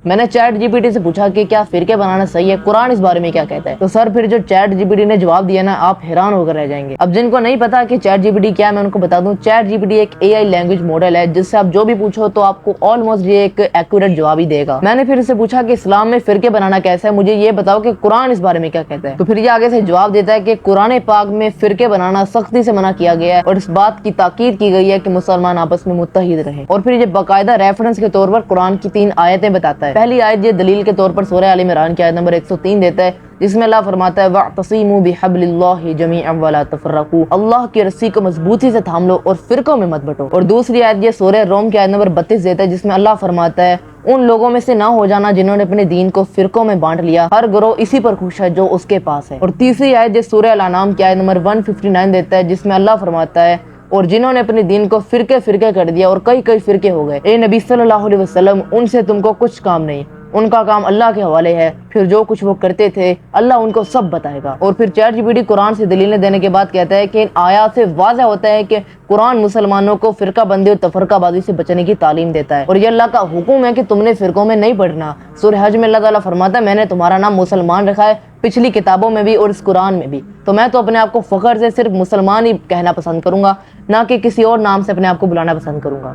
میں نے chat G P T سے پوچھا کہ کیا فرقے بنانا صحیح ہے، قرآن اس بارے میں کیا کہتا ہے؟ تو سر پھر جو چیٹ جی پی ٹی نے جواب دیا نا، آپ حیران ہو کر رہ جائیں گے۔ اب جن کو نہیں پتا کہ چیٹ جی پی ٹی کیا ہے، میں ان کو بتا دوں، چیٹ جی پی ٹی ایک اے آئی لینگویج ماڈل ہے جس سے آپ جو بھی پوچھو تو آپ کو آلموسٹ یہ ایک ایکوریٹ جواب ہی دے گا۔ میں نے پھر اس سے پوچھا کہ اسلام میں فرقے بنانا کیسا ہے، مجھے یہ بتاؤ کہ قرآن اس بارے میں کیا کہتا ہے؟ تو پھر یہ آگے سے جواب دیتا ہے کہ قرآن پاک میں فرقے بنانا سختی سے منع کیا گیا ہے اور اس بات کی تاکید کی گئی ہے کہ مسلمان آپس میں متحد رہیں، اور پھر یہ باقاعدہ ریفرنس کے طور پر قرآن کی 3 آیتیں بتاتا ہے۔ پہلی آیت یہ دلیل کے طور پر سورہ آل عمران کی آیت نمبر 103 دیتا ہے، جس میں اللہ فرماتا ہے وَاعْتَصِمُوا بِحَبْلِ اللَّهِ جَمِيعًا وَلَا تَفَرَّقُوا، اللہ کی رسی کو مضبوطی سے تھام لو اور فرقوں میں مت بٹو۔ اور دوسری آیت یہ سورہ روم کی آیت نمبر 32 دیتا ہے، جس میں اللہ فرماتا ہے ان لوگوں میں سے نہ ہو جانا جنہوں نے اپنے دین کو فرقوں میں بانٹ لیا، ہر گروہ اسی پر خوش ہے جو اس کے پاس ہے۔ اور تیسری آیت یہ سورہ الانعام کی آیت نمبر 159 دیتا ہے، جس میں اللہ فرماتا ہے اور جنہوں نے اپنے دین کو فرقے فرقے کر دیا اور کئی کئی فرقے ہو گئے، اے نبی صلی اللہ علیہ وسلم ان سے تم کو کچھ کام نہیں، ان کا کام اللہ کے حوالے ہے، پھر جو کچھ وہ کرتے تھے اللہ ان کو سب بتائے گا۔ اور پھر چیٹ جی پی ٹی قرآن سے دلیلیں دینے کے بعد کہتا ہے کہ ان آیات سے واضح ہوتا ہے کہ قرآن مسلمانوں کو فرقہ بندی اور تفرقہ بازی سے بچنے کی تعلیم دیتا ہے، اور یہ اللہ کا حکم ہے کہ تم نے فرقوں میں نہیں پڑھنا۔ سورہ حج میں اللہ تعالیٰ فرماتا ہے میں نے تمہارا نام مسلمان رکھا ہے، پچھلی کتابوں میں بھی اور اس قرآن میں بھی، تو میں تو اپنے آپ کو فخر سے صرف مسلمان ہی کہنا پسند کروں گا، نہ کہ کسی اور نام سے اپنے آپ کو بلانا پسند کروں گا۔